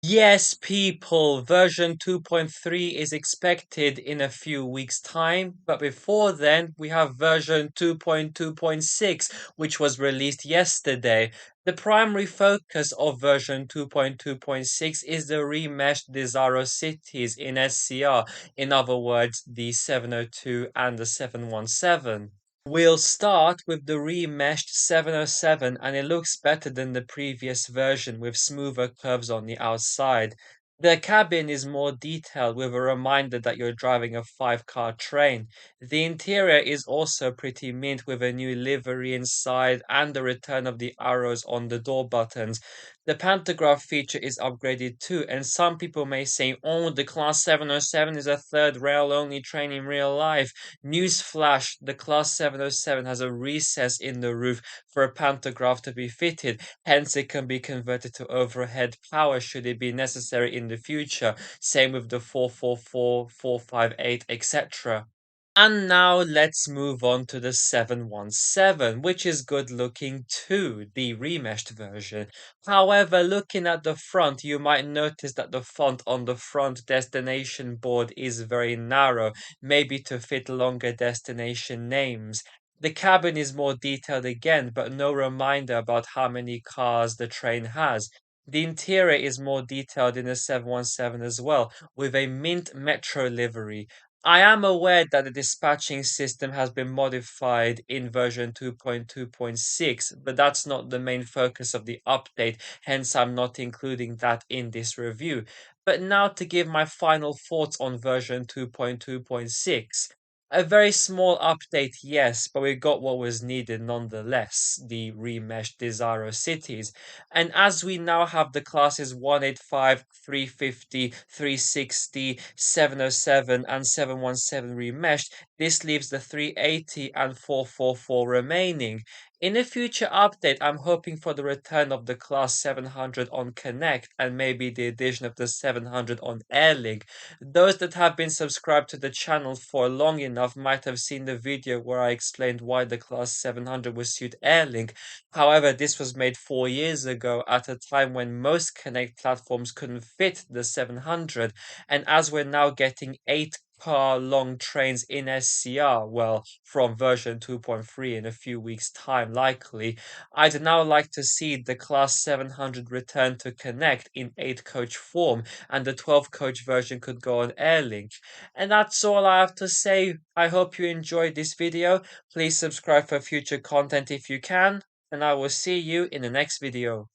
Yes, people, version 2.3 is expected in a few weeks' time, but before then, we have version 2.2.6, which was released yesterday. The primary focus of version 2.2.6 is the remeshed Desaro cities in SCR, in other words, the 702 and the 717. We'll start with the remeshed 707 and it looks better than the previous version with smoother curves on the outside. The cabin is more detailed with a reminder that you're driving a 5-car train. The interior is also pretty mint with a new livery inside and the return of the arrows on the door buttons. The pantograph feature is upgraded too, and some people may say, oh, the Class 707 is a third rail only train in real life. Newsflash, the Class 707 has a recess in the roof for a pantograph to be fitted, hence it can be converted to overhead power should it be necessary in the future. Same with the 444, 458, etc. And now let's move on to the 717, which is good looking too, the remeshed version. However, looking at the front, you might notice that the font on the front destination board is very narrow, maybe to fit longer destination names. The cabin is more detailed again, but no reminder about how many cars the train has. The interior is more detailed in the 717 as well, with a mint metro livery. I am aware that the dispatching system has been modified in version 2.2.6, but that's not the main focus of the update, hence I'm not including that in this review. But now to give my final thoughts on version 2.2.6. A very small update, yes, but we got what was needed nonetheless, the remeshed Desiro cities. And as we now have the classes 185, 350, 360, 707, and 717 remeshed, this leaves the 380 and 444 remaining. In a future update, I'm hoping for the return of the class 700 on Connect and maybe the addition of the 700 on Airlink. Those that have been subscribed to the channel for long enough might have seen the video where I explained why the class 700 would suit Airlink. However, this was made 4 years ago at a time when most Connect platforms couldn't fit the 700, and as we're now getting 8-car long trains in SCR, well, from version 2.3 in a few weeks' time, likely, I'd now like to see the Class 700 return to Connect in 8-coach form, and the 12-coach version could go on Airlink. And that's all I have to say. I hope you enjoyed this video. Please subscribe for future content if you can, and I will see you in the next video.